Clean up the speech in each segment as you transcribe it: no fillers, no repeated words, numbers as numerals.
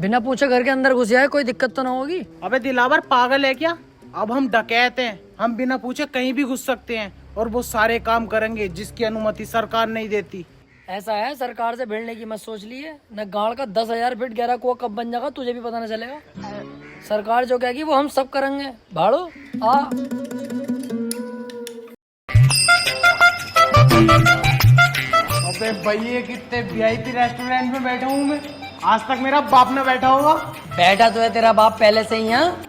बिना पूछे घर के अंदर घुस जाए, कोई दिक्कत तो ना होगी। अबे दिलावर पागल है क्या? अब हम डकैत हैं, हम बिना पूछे कहीं भी घुस सकते हैं और वो सारे काम करेंगे जिसकी अनुमति सरकार नहीं देती। ऐसा है, सरकार से भिड़ने की मत सोच लिए, न गाड़ का 10,000 फीट गहरा कुआं कब बन जाएगा तुझे भी पता न चलेगा। सरकार जो कहेगी वो हम सब करेंगे। भाड़ो आ। अबे भैया कितने वीआईपी रेस्टोरेंट में बैठा हूँ मैं, आज तक मेरा बाप न बैठा होगा। बैठा तो है तेरा बाप पहले से ही यहाँ।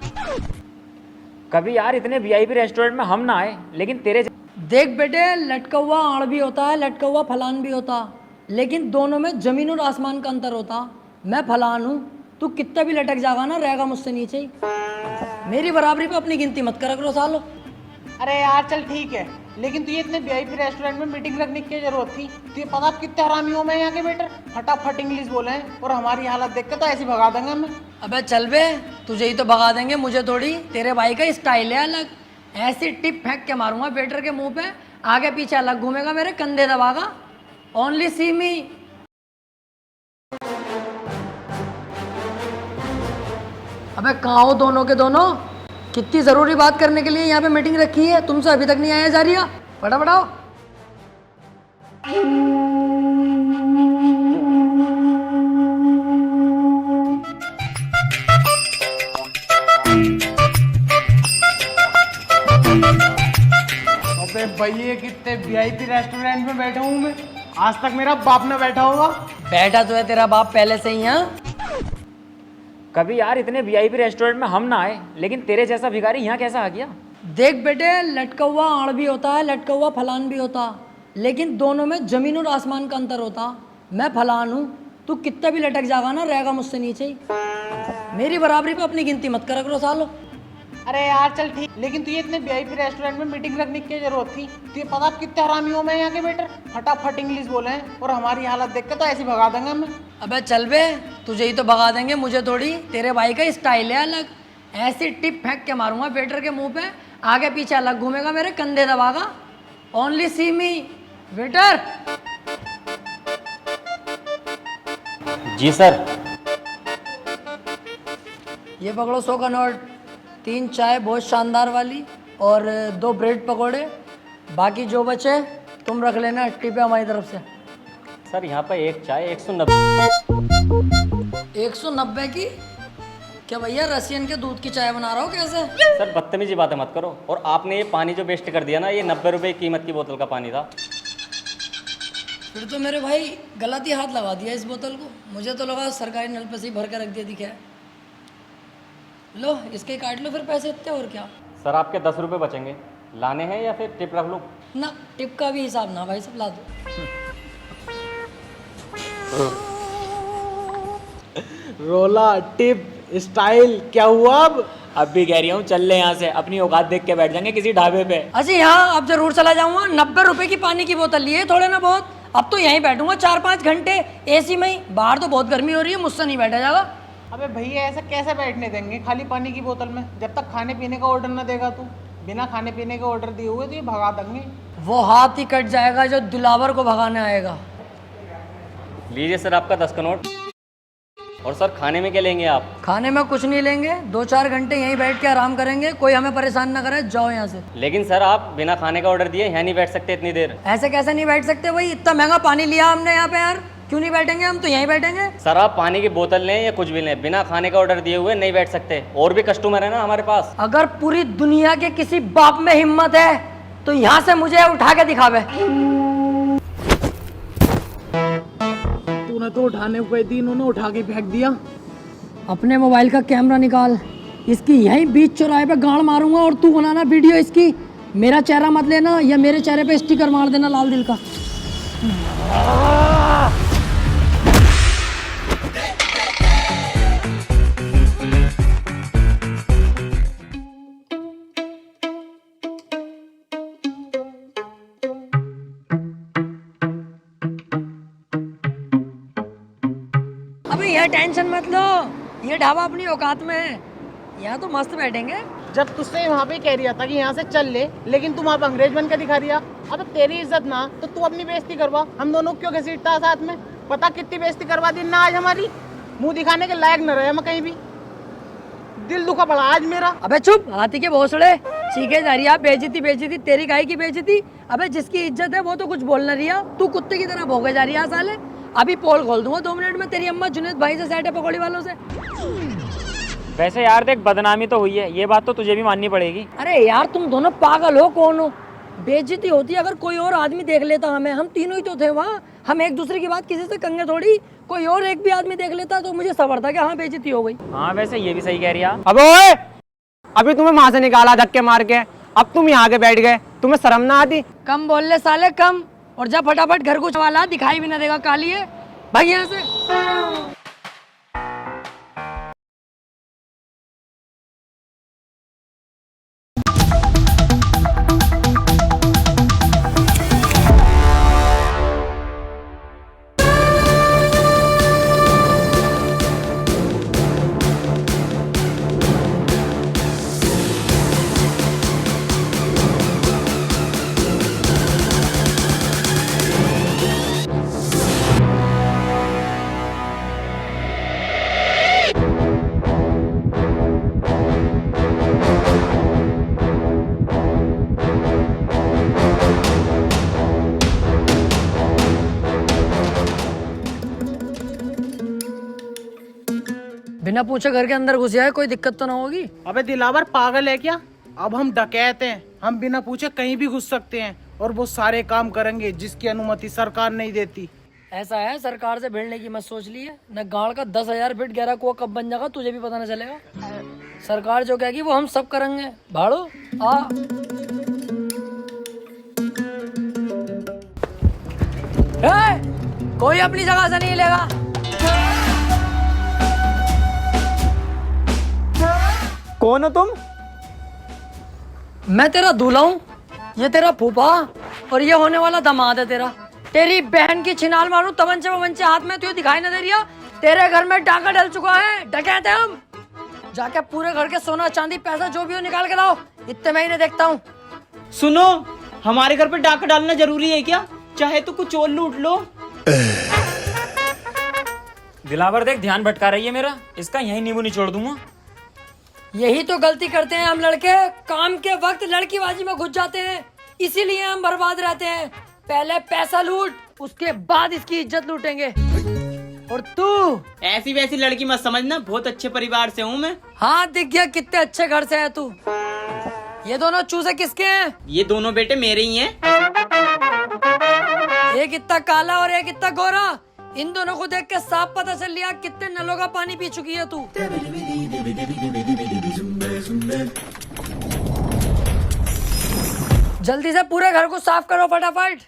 कभी यार इतने वीआईपी रेस्टोरेंट में हम ना आए, लेकिन तेरे देख बेटे, लटका हुआ आड़ भी होता है, लटका हुआ फलान भी होता, लेकिन दोनों में जमीन और आसमान का अंतर होता। मैं फलान हूँ, तू कितना भी लटक जाएगा ना, रहेगा मुझसे नीचे ही। मेरी बराबरी पे अपनी गिनती मत कर करो सालो। अरे यार चल ठीक है, लेकिन तुझे इतने वीआईपी रेस्टोरेंट में मीटिंग रखने की क्या जरूरत थी? तुझे पता आप कितने हरामी हो मैं यहाँ के वेटर, फटाफट इंग्लिश बोले हैं और हमारी हालत देख के तो ऐसे भगा देंगे हमें। अबे चल बे, तुझे ही तो भगा देंगे, मुझे थोड़ी। तेरे भाई का स्टाइल है अलग, ऐसी टिप फेंक के मारूंगा वेटर के मुंह पे, आगे पीछे अलग घूमेगा, मेरे कंधे दबागा। ओनली सी मी। अबे कहाँ हो दोनों के दोनों? कितनी जरूरी बात करने के लिए यहाँ पे मीटिंग रखी है, तुमसे अभी तक नहीं आया जा रही है? फटाफट आओ। अबे भैया कितने वीआईपी रेस्टोरेंट में बैठा हूँ मैं, आज तक मेरा बाप न बैठा होगा। बैठा तो है तेरा बाप पहले से ही यहाँ। कभी यार इतने वीआईपी रेस्टोरेंट में हम ना आए, लेकिन तेरे जैसा भिखारी यहाँ कैसा आ गया? देख बेटे, लटका हुआ आड़ भी होता है, लटका हुआ फलान भी होता, लेकिन दोनों में जमीन और आसमान का अंतर होता। मैं फलान हूँ, तू कितना भी लटक जाएगा ना, रहेगा मुझसे नीचे ही। मेरी बराबरी पे अपनी गिनती मत कर करो सालो। अरे यार चल ठीक, लेकिन तुझे इतने वीआईपी रेस्टोरेंट में मीटिंग रखने की क्या जरूरत थी? तुझे पता आप कितने हरामी हो मैं यहाँ के वेटर, फटाफट इंग्लिश बोले हैं और हमारी हालत देख के तो ऐसे भगा देंगे हमें। अबे चल बे, तुझे ही तो भगा देंगे, मुझे थोड़ी। तेरे भाई का स्टाइल है अलग, ऐसी टिप फेंक के मारूंगा वेटर के मुंह पे, आगे पीछे अलग घूमेगा, मेरे कंधे दबागा। ओनली सी मी। वेटर। जी सर। ये पकड़ो 100 का नोट, 3 चाय बहुत शानदार वाली और 2 ब्रेड पकोड़े, बाकी जो बचे तुम रख लेना, टिप है हमारी तरफ से। सर यहाँ पे एक चाय 190। 190 की? क्या भैया रसियन के दूध की चाय बना रहा हो कैसे? सर बदतमीजी बातें मत करो, और आपने ये पानी जो वेस्ट कर दिया ना, ये 90 रुपए की कीमत की बोतल का पानी था। फिर तो मेरे भाई गलत ही हाथ लगा दिया इस बोतल को, मुझे तो लगा सरकारी नल पे से ही भर के रख दिया दिखा है। लो इसके काट लो फिर पैसे इतने, और क्या। सर आपके 10 रुपए बचेंगे, लाने हैं या फिर टिप रख लूँ? ना, टिप का भी हिसाब ना भाई, सब ला दो। रोला टिप स्टाइल क्या हुआ अब भी कह रही हूँ चल ले यहाँ से, अपनी औकात देख के बैठ जाएंगे किसी ढाबे पे। अच्छा यहाँ अब जरूर चला जाऊंगा, 90 रुपए की पानी की बोतल लिए थोड़े ना बहुत, अब तो यहीं बैठूंगा 4-5 घंटे एसी में ही। बाहर तो बहुत गर्मी हो रही है, मुझसे नहीं बैठा जाएगा। अबे भैया ऐसा कैसे बैठने देंगे खाली पानी की बोतल में, जब तक खाने पीने का ऑर्डर न देगा तू? बिना खाने पीने के ऑर्डर दिए हुए तो ये भगा देंगे। वो हाथ ही कट जाएगा जो दिलावर को भगाने आएगा। लीजिए सर आपका 10 का नोट। और सर खाने में क्या लेंगे आप? खाने में कुछ नहीं लेंगे, 2-4 घंटे यहीं बैठ के आराम करेंगे, कोई हमें परेशान ना करे, जाओ यहाँ से। लेकिन सर आप बिना खाने का ऑर्डर दिए यहाँ नहीं बैठ सकते इतनी देर। ऐसे कैसे नहीं बैठ सकते भाई, इतना महंगा पानी लिया हमने यहाँ पे यार, क्यों नहीं बैठेंगे? हम तो यहीं बैठेंगे। सर आप पानी की बोतल लें या कुछ भी लें, बिना खाने का ऑर्डर दिए हुए नहीं बैठ सकते, और भी कस्टमर है ना हमारे पास। अगर पूरी दुनिया के किसी बाप में हिम्मत है तो यहाँ से मुझे उठा के दिखावे। तूने तो उठाने को दी, इन्होंने उठा के फेंक दिया। अपने मोबाइल का कैमरा निकाल, इसकी यहीं बीच चौराहे पे गाड़ मारूंगा और तू बनाना वीडियो इसकी। मेरा चेहरा मत लेना, या मेरे चेहरे पे स्टिकर मार देना लाल दिल का। अबे ये टेंशन मत लो, ये ढाबा अपनी औकात में है, यहाँ तो मस्त बैठेंगे। जब तुझसे वहाँ पे कह रहा था कि यहाँ से चल ले, लेकिन तुम आप अंग्रेज बन के दिखा रिया। अब तेरी इज्जत ना तो तू अपनी बेइज्जती करवा, हम दोनों क्यों घसीटता साथ में? पता कितनी बेइज्जती करवा दी ना आज हमारी। मुंह दिखाने के लायक न रहे मैं कहीं भी। दिल दुखा पड़ा आज मेरा। अबे चुप, हाथी के भोसड़े चीखे जा रही है। बेइज्जती बेइज्जती तेरी गाय की बेइज्जती। अबे जिसकी इज्जत है वो तो कुछ बोल ना रही है, तू कुत्ते की तरह भौंके जा रही है साले। अभी पोल खोल दूंगा 2 मिनट में। तेरी अम्मा जुनेद भाई से सेट है पकौड़ी वालों से। वैसे यार देख, बदनामी तो हुई है, ये बात तो तुझे भी माननी पड़ेगी। अरे यार तुम दोनों पागल हो, कौन हो? बेइज्जती होती अगर कोई और आदमी देख लेता हमें, हम तीनों ही तो थे वहाँ। हम एक दूसरे की बात किसी से कंगे थोड़ी। कोई और एक भी आदमी देख लेता तो मुझे सबर था कि हाँ बेइज्जती हो गई। हाँ वैसे ये भी सही कह रही है। अब ओए, अभी तुम्हें वहां से निकाला धक्के मार के, अब तुम यहाँ के बैठ गए, तुम्हें शर्म ना आती? कम बोल ले साले कम, और जब फटाफट घर को वाला दिखाई भी ना देगा काली है भाई यहाँ से। बिना पूछे घर के अंदर घुस जाए, कोई दिक्कत तो ना होगी? अबे दिलावर पागल है क्या? अब हम डकैत हैं, हम बिना पूछे कहीं भी घुस सकते हैं और वो सारे काम करेंगे जिसकी अनुमति सरकार नहीं देती। ऐसा है, सरकार से भिड़ने की मत सोच ली है। न गाड़ का 10,000 फीट गहरा कुआं कब बन जाएगा तुझे भी पता न चलेगा। सरकार जो कहेगी वो हम सब करेंगे। भाड़ो आ। कोई अपनी जगह से नहीं लेगा। कौन हो तुम? मैं तेरा दूल्हा हूँ, ये तेरा फूफा और ये होने वाला दामाद है तेरा। तेरी बहन की छिनाल मारूं तमंचे वमंचे हाथ में, तुझे दिखाई ना दे रही है? तेरे घर में डाका डल चुका है, डकैत है हम। जाके पूरे घर के सोना चांदी पैसा जो भी हो निकाल के लाओ, इतने मैं ही नहीं देखता हूँ। सुनो, हमारे घर पे डाका डालना जरूरी है क्या? चाहे तो कुछ और लूट लो। दिलावर देख, ध्यान भटका रही है मेरा, इसका यही नींबू निचोड़ दूंगा। यही तो गलती करते हैं हम लड़के, काम के वक्त लड़कीबाजी में घुस जाते हैं, इसीलिए हम बर्बाद रहते हैं। पहले पैसा लूट, उसके बाद इसकी इज्जत लूटेंगे। और तू ऐसी वैसी लड़की मत समझना, बहुत अच्छे परिवार से हूँ मैं। हाँ दिख गया कितने अच्छे घर से है तू। ये दोनों चूजे किसके हैं? ये दोनों बेटे मेरे ही हैं। एक इतना काला और एक इतना गोरा। इन दोनों को देख के साफ पता चल लिया कितने नलों का पानी पी चुकी है तू। जल्दी से पूरे घर को साफ करो फटाफट।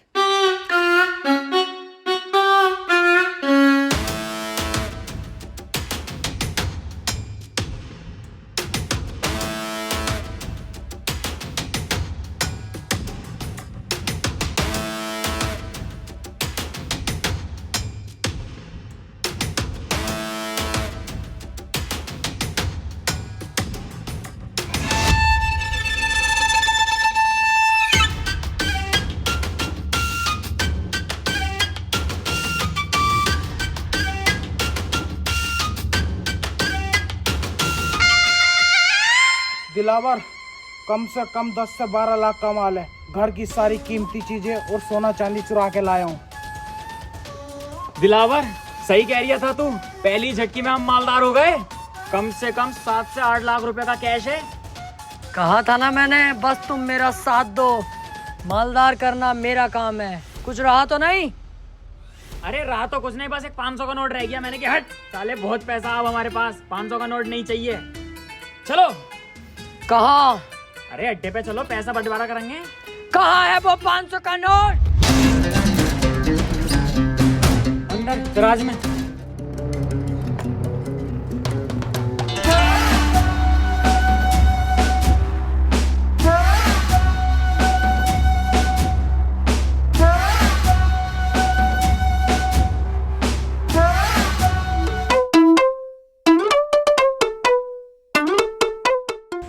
दिलावर, कम से कम 10 से 12 लाख का माल है। घर की सारी कीमती चीजें और सोना चांदी चुरा के लाया हूँ। दिलावर सही कह रही था तू, पहली झटकी में हम मालदार हो गए। कम से कम 7 से 8 लाख रुपए का कैश है। कहा था ना मैंने, बस तुम मेरा साथ दो, मालदार करना मेरा काम है। कुछ रहा तो नहीं? अरे रहा तो कुछ नहीं, बस एक 500 का नोट रह गया। मैंने कहा हट साले, बहुत पैसा अब हमारे पास, 500 का नोट नहीं चाहिए। चलो। कहाँ? अरे अड्डे पे चलो, पैसा बंटवारा करेंगे। कहाँ है वो 500 का नोट? अंदर दराज में।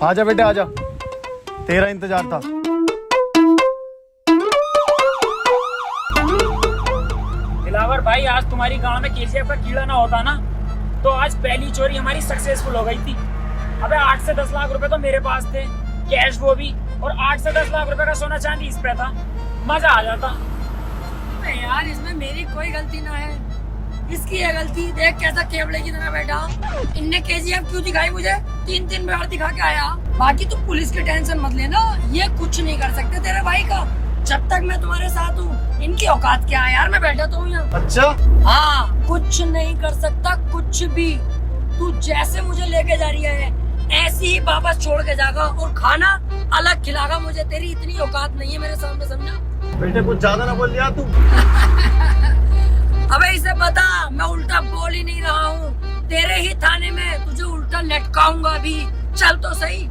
आजा बेटे आजा, तेरा इंतजार था। दिलावर भाई, आज तुम्हारी गांव में केसीएफ का कीड़ा ना होता ना, तो आज पहली चोरी हमारी सक्सेसफुल हो गई थी। अबे 8 से 10 लाख रुपए तो मेरे पास थे, कैश वो भी, और 8 से 10 लाख रुपए का सोना चांदी इस पे था। मजा आ जाता। अरे यार इसमें मेरी कोई गलती ना है, इसकी है गलती। देख कैसा केवड़े की तरह बैठा। इनने केजीएफ क्यों दिखाई मुझे? 3 बार दिखा के आया। बाकी तू पुलिस की टेंशन मत लेना, ये कुछ नहीं कर सकते तेरे भाई का, जब तक मैं तुम्हारे साथ हूँ। इनकी औकात क्या है यार, मैं बैठा तो हूँ यहाँ। अच्छा हाँ, कुछ नहीं कर सकता, कुछ भी। तू जैसे मुझे लेके जा रही है ऐसे ही वापस छोड़ के जाएगा, और खाना अलग खिलागा मुझे। तेरी इतनी औकात नहीं है मेरे सामने, समझा? बेटे कुछ ज्यादा ना बोल दिया तू। अबे इसे बता, मैं उल्टा बोल ही नहीं रहा हूँ। तेरे ही थाने में तुझे उल्टा लटकाऊंगा अभी। चल तो सही।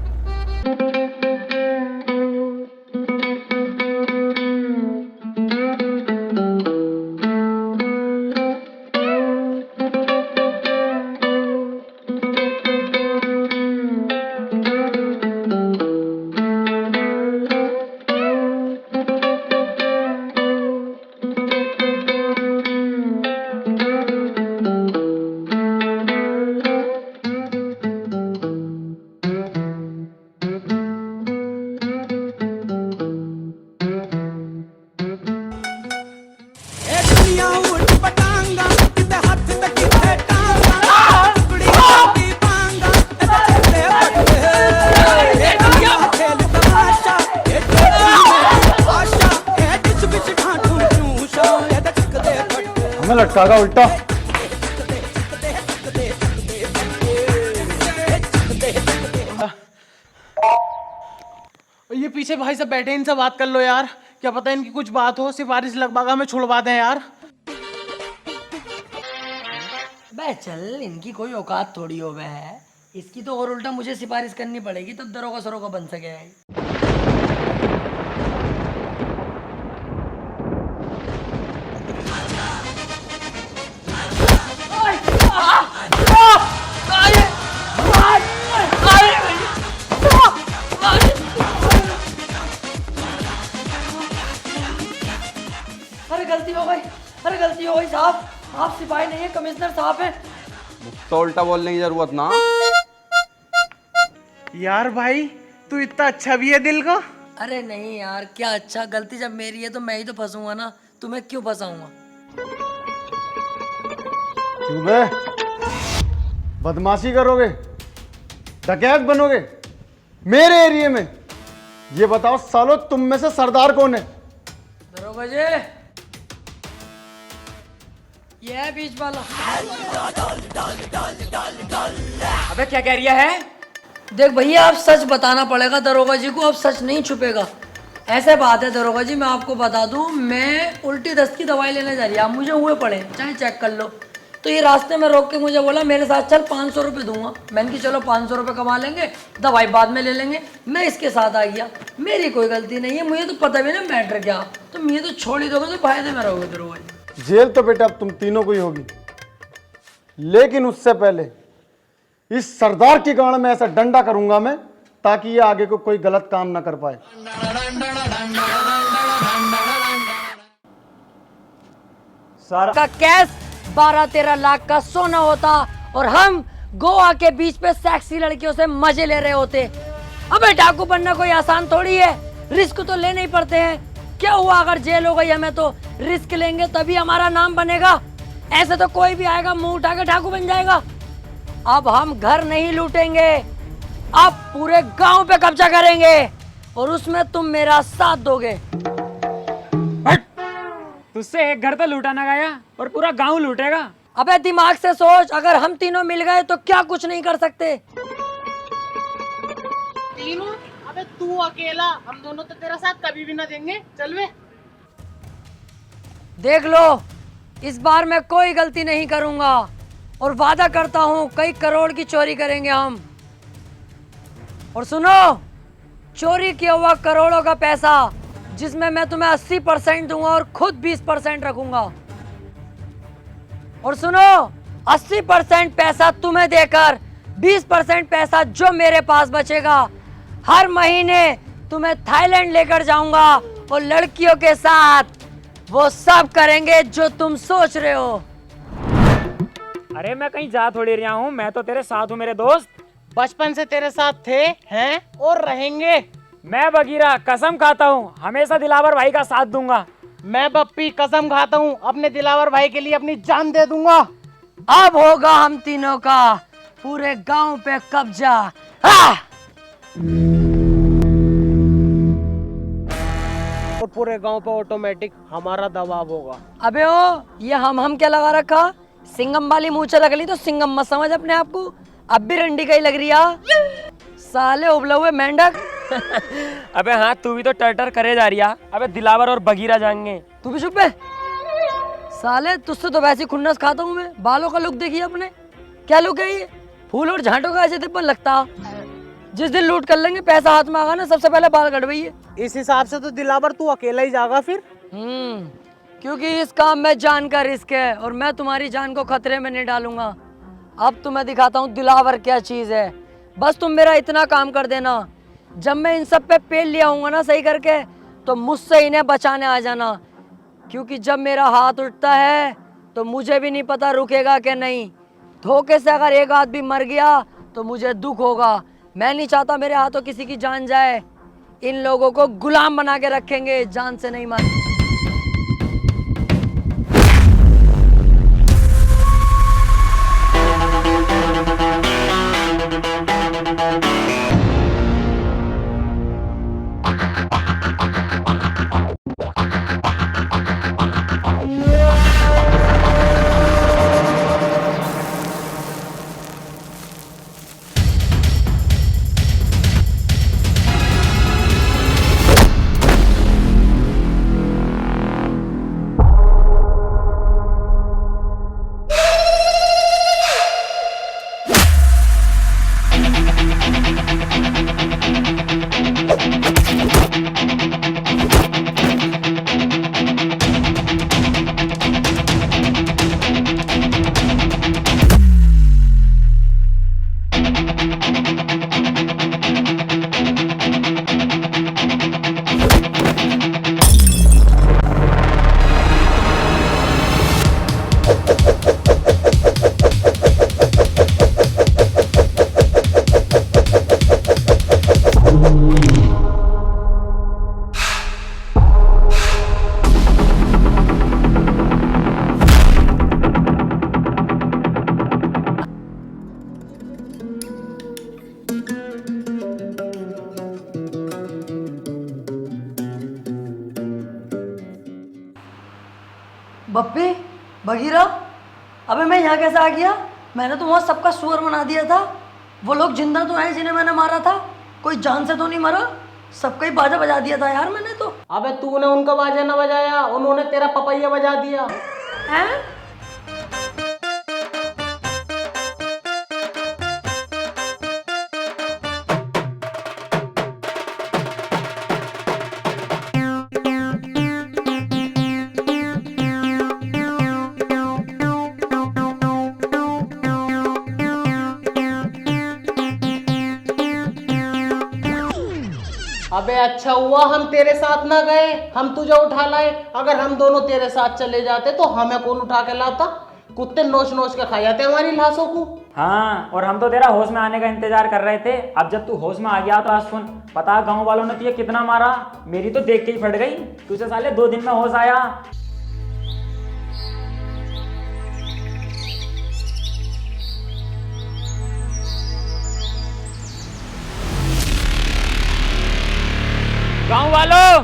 हमें लटकागा उल्टा। ये पीछे भाई सब बैठे, इनसे बात कर लो यार। क्या पता इनकी कुछ बात हो, सिफारिश लगवागा, हमें छुड़वा दें यार। बे चल, इनकी कोई औकात थोड़ी हो गए है। इसकी तो और उल्टा मुझे सिफारिश करनी पड़ेगी, तब दरोगा सरोगा बन सके। अरे गलती हो गई, अरे गलती हो गई साहब। आप सिपाही नहीं है, कमिश्नर साहब हैं। तो उल्टा बोलने की जरूरत ना। यार भाई तू इतना अच्छा भी है दिल का। अरे नहीं यार, क्या अच्छा, गलती जब मेरी है तो मैं ही तो फंसूंगा ना, तुम्हें क्यों फंसाऊंगा? क्यों बे? बदमाशी करोगे, डकैत बनोगे मेरे एरिया में? ये बताओ सालो, तुम में से सरदार कौन है? दरोगा जी, ये है बीच वाला। अबे क्या कह रिया है? देख भैया, अब सच बताना पड़ेगा दरोगा जी को, अब सच नहीं छुपेगा। ऐसे बात है दरोगा जी, मैं आपको बता दूं, मैं उल्टी दस्त की दवाई लेने जा रही है, आप मुझे हुए पड़े, चाहे चेक कर लो। तो ये रास्ते में रोक के मुझे बोला मेरे साथ चल, 500 रुपये दूंगा। मैंने कि चलो 500 रुपये कमा लेंगे, दवाई बाद में ले लेंगे। मैं इसके साथ आ गया, मेरी कोई गलती नहीं है, मुझे तो पता भी ना मैटर क्या। तो मुझे तो छोड़ ही दोगे तो फायदे में रहोगे दरोगा जी। जेल तो बेटा अब तुम तीनों को ही होगी, लेकिन उससे पहले इस सरदार की गांड में ऐसा डंडा करूंगा मैं, ताकि ये आगे को कोई गलत काम ना कर पाए। का कैश 12-13 लाख का सोना होता, और हम गोवा के बीच पे सेक्सी लड़कियों से मजे ले रहे होते। अबे डाकू बनना कोई आसान थोड़ी है, रिस्क तो लेने ही पड़ते हैं। क्या हुआ अगर जेल हो गई हमें, तो रिस्क लेंगे तभी हमारा नाम बनेगा। ऐसे तो कोई भी आएगा मुंह उठा के डाकू बन जाएगा। अब हम घर नहीं लूटेंगे, अब पूरे गांव पे कब्जा करेंगे, और उसमें तुम मेरा साथ दोगे। तुझसे एक घर तो लूटा ना गया और पूरा गांव लूटेगा। अबे दिमाग से सोच, अगर हम तीनों मिल गए तो क्या कुछ नहीं कर सकते। तीनों? अबे तू अकेला, हम दोनों तो तेरा साथ कभी भी ना देंगे। चल वे। देख लो, इस बार मैं कोई गलती नहीं करूंगा, और वादा करता हूं कई करोड़ की चोरी करेंगे हम। और सुनो, चोरी किया हुआ करोड़ों का पैसा, जिसमें मैं तुम्हें 80% दूंगा और खुद 20% रखूंगा। और सुनो, 80% पैसा तुम्हें देकर 20% पैसा जो मेरे पास बचेगा, हर महीने तुम्हें थाईलैंड लेकर जाऊंगा, और लड़कियों के साथ वो सब करेंगे जो तुम सोच रहे हो। अरे मैं कहीं जा थोड़ी रहा हूँ, मैं तो तेरे साथ हूँ मेरे दोस्त। बचपन से तेरे साथ थे हैं और रहेंगे। मैं बगीरा कसम खाता हूँ हमेशा दिलावर भाई का साथ दूंगा। मैं बप्पी कसम खाता हूँ अपने दिलावर भाई के लिए अपनी जान दे दूंगा। अब होगा हम तीनों का पूरे गांव पे कब्जा। हाँ! और पूरे गांव पे ऑटोमेटिक हमारा दबाव होगा। अबे ओ, ये हम क्या लगा रखा? सिंगम वाली मूंछें रख ली तो सिंगम मत समझ अपने आप को। अब भी रंडी का ही लग रही है साले उबले हुए मेंढक। अबे हाँ, तू भी तो टर करे जा रही है। अबे दिलावर और बगीरा जाएंगे। तू भी चुप है साले, तुझसे तो वैसे खुन्नस खाता हूँ मैं। बालों का लुक देखिए अपने, क्या लुक है ये? फूल और झांटों का ऐसे तिब्बन लगता। जिस दिन लूट कर लेंगे पैसा हाथ में आगा ना, सबसे पहले बाल कटवाइए। इस हिसाब से तो दिलावर तू अकेला ही जाएगा फिर। क्योंकि इस काम में जान का रिस्क है और मैं तुम्हारी जान को खतरे में नहीं डालूंगा। अब तो मैं दिखाता हूँ दिलावर क्या चीज है। बस तुम मेरा इतना काम कर देना, जब मैं इन सब पे पेल लिया हूँगा ना सही करके, तो मुझसे इन्हें बचाने आ जाना। क्योंकि जब मेरा हाथ उठता है तो मुझे भी नहीं पता रुकेगा कि नहीं। धोखे से अगर एक आदमी मर गया तो मुझे दुख होगा। मैं नहीं चाहता मेरे हाथों किसी की जान जाए। इन लोगों को गुलाम बना के रखेंगे, जान से नहीं मार। बप्पी, बगीरा, अबे मैं यहाँ कैसे आ गया? मैंने तो वहाँ सबका सुअर बना दिया था। वो लोग जिंदा तो हैं जिन्हें मैंने मारा था, कोई जान से तो नहीं मरा। सबका ही बाजा बजा दिया था यार मैंने तो। अबे तूने उनका बाजा ना बजाया, उन्होंने तेरा पपैया बजा दिया। हैं? अबे अच्छा हुआ हम तेरे साथ ना गए, हम तुझे उठा लाए। अगर हम दोनों तेरे साथ चले जाते तो हमें कौन उठा के लाता? कुत्ते नोच नोच के खा जाते हमारी लाशों को। हाँ, और हम तो तेरा होश में आने का इंतजार कर रहे थे। अब जब तू होश में आ गया तो आज सुन, पता गांव वालों ने तुझे कितना मारा। मेरी तो देख के ही फट गई। तुझे साले 2 दिन में होश आया। गांव वालों,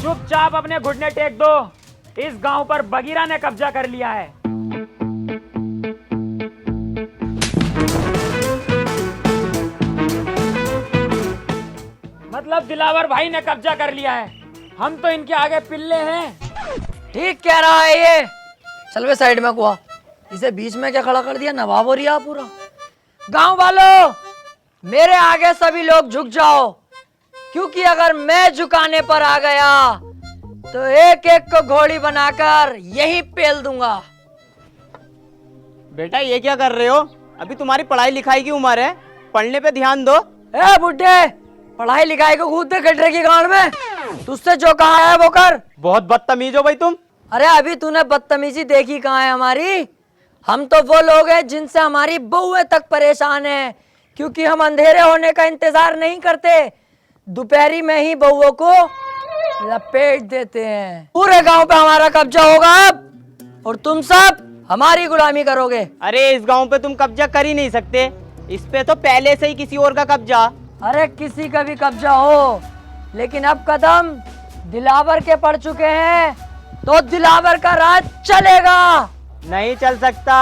चुपचाप अपने घुटने टेक दो। इस गांव पर बगीरा ने कब्जा कर लिया है। मतलब दिलावर भाई ने कब्जा कर लिया है। हम तो इनके आगे पिल्ले हैं। ठीक कह रहा है ये। चल वे साइड में कुआ, इसे बीच में क्या खड़ा कर दिया? नवाब हो रिया पूरा। गांव वालों, मेरे आगे सभी लोग झुक जाओ, क्योंकि अगर मैं झुकाने पर आ गया तो एक एक को घोड़ी बनाकर यही पेल दूंगा। बेटा ये क्या कर रहे हो? अभी तुम्हारी पढ़ाई लिखाई की उम्र है, पढ़ने पे ध्यान दो। ए बुड्ढे, पढ़ाई लिखाई को कूद दे गटरे की गांड में। तुझसे जो कहा है वो कर। बहुत बदतमीज हो भाई तुम। अरे अभी तूने बदतमीजी देखी कहाँ है हमारी। हम तो वो लोग हैं जिनसे हमारी बहुएं तक परेशान है, क्योंकि हम अंधेरे होने का इंतजार नहीं करते, दोपहरी में ही बहुओं को लपेट देते हैं। पूरे गांव पे हमारा कब्जा होगा अब, और तुम सब हमारी गुलामी करोगे। अरे इस गांव पे तुम कब्जा कर ही नहीं सकते, इस पे तो पहले से ही किसी और का कब्जा। अरे किसी का भी कब्जा हो, लेकिन अब कदम दिलावर के पड़ चुके हैं, तो दिलावर का राज चलेगा। नहीं चल सकता,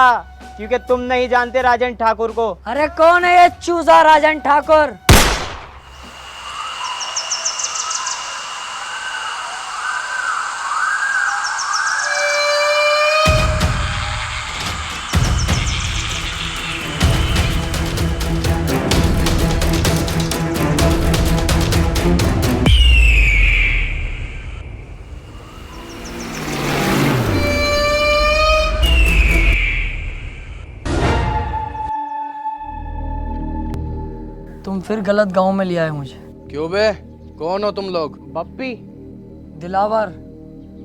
क्योंकि तुम नहीं जानते राजन ठाकुर को। अरे कौन है ये चूजा राजन ठाकुर? तुम फिर गलत गांव में लिया है मुझे। क्यों बे, कौन हो तुम लोग? बप्पी, दिलावर,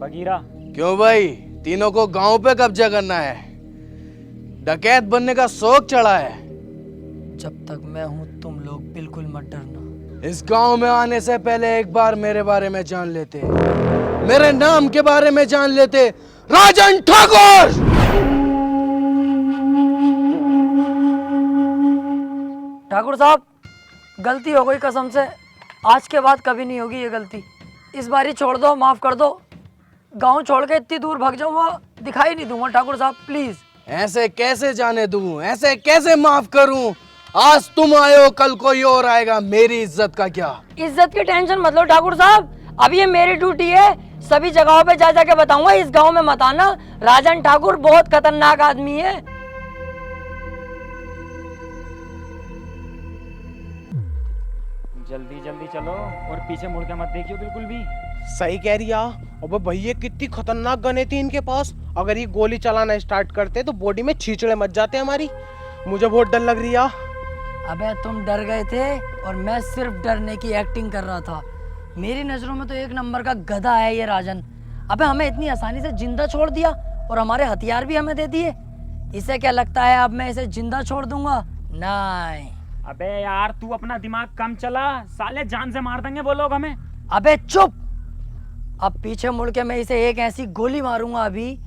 बगीरा। क्यों भाई, तीनों को गांव पे कब्जा करना है? डकैत बनने का शौक चढ़ा है? जब तक मैं हूं तुम लोग बिल्कुल मत डरना। इस गांव में आने से पहले एक बार मेरे बारे में जान लेते, मेरे नाम के बारे में जान लेते, राजन ठाकुर। ठाकुर साहब, गलती हो गई कसम से, आज के बाद कभी नहीं होगी ये गलती। इस बारी छोड़ दो, माफ कर दो। गांव छोड़ के इतनी दूर भाग जाऊंगा, दिखाई नहीं दूंगा ठाकुर साहब, प्लीज। ऐसे कैसे जाने दूं, ऐसे कैसे माफ करूं? आज तुम आए हो, कल कोई और आएगा, मेरी इज्जत का क्या? इज्जत की टेंशन मत लो ठाकुर साहब, अब ये मेरी ड्यूटी है, सभी जगहों पे जा जाके बताऊंगा, इस गांव में मत आना, राजन ठाकुर बहुत खतरनाक आदमी है। जल्दी जल्दी चलो और पीछे मुड़ के मत देखियो बिल्कुल भी। सही कह रही है। अबे भैया कितनी खतरनाक गने थी इनके पास, अगर ये गोली चलाना स्टार्ट करते तो बॉडी में छींचड़े मच जाते हमारी। मुझे बहुत डर लग रही है। अबे तुम डर गए थे और मैं सिर्फ डरने की एक्टिंग कर रहा था। मेरी नजरों में तो एक नंबर का गधा है ये राजन। अबे हमें इतनी आसानी से जिंदा छोड़ दिया और हमारे हथियार भी हमें दे दिए। इसे क्या लगता है अब मैं इसे जिंदा छोड़ दूंगा? नहीं। अबे यार तू अपना दिमाग कम चला, साले जान से मार देंगे वो लोग हमें। अबे चुप, अब पीछे मुड़ के मैं इसे एक ऐसी गोली मारूंगा अभी,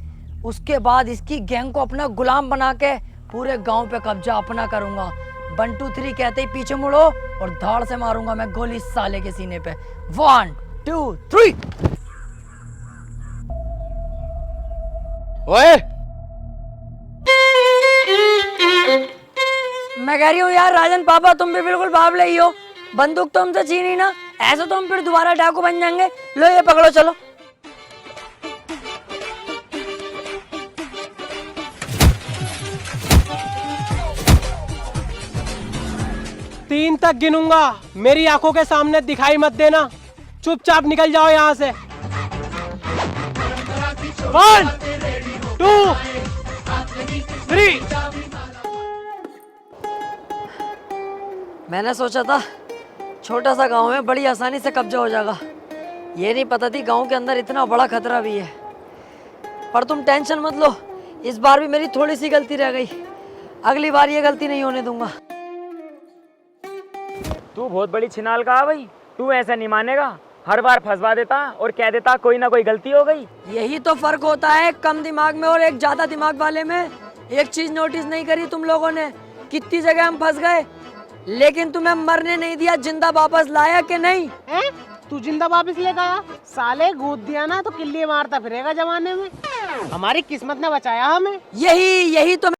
उसके बाद इसकी गैंग को अपना गुलाम बना के पूरे गांव पे कब्जा अपना करूंगा। 1 2 3 कहते ही पीछे मुड़ो और धाड़ से मारूंगा मैं गोली साले के सीने पे। 1 2 3। ओए, मैं कह रही हूँ यार राजन पापा, तुम भी बिल्कुल बावले ही हो। बंदूक तो हमसे छीनी ना, ऐसे तो हम फिर दोबारा डाकू बन जाएंगे। लो ये पकड़ो, चलो। तीन तक गिनूंगा, मेरी आंखों के सामने दिखाई मत देना, चुपचाप निकल जाओ यहाँ से। 1 2 3। मैंने सोचा था छोटा सा गांव है, बड़ी आसानी से कब्जा हो जाएगा। ये नहीं पता थी गांव के अंदर इतना बड़ा खतरा भी है। पर तुम टेंशन मत लो, इस बार भी मेरी थोड़ी सी गलती रह गई, अगली बार ये गलती नहीं होने दूंगा। तू बहुत बड़ी छिनाल का है भाई, तू ऐसा नहीं मानेगा, हर बार फंसवा देता और कह देता कोई ना कोई गलती हो गई। यही तो फर्क होता है कम दिमाग में और एक ज्यादा दिमाग वाले में। एक चीज नोटिस नहीं करी तुम लोगों ने, कितनी जगह हम फंस गए, लेकिन तुम्हें मरने नहीं दिया, जिंदा वापस लाया कि नहीं? तू जिंदा वापस ले गया? साले गोद दिया ना तो किल्ली मारता फिरेगा जमाने में। हमारी किस्मत ने बचाया हमें। यही तो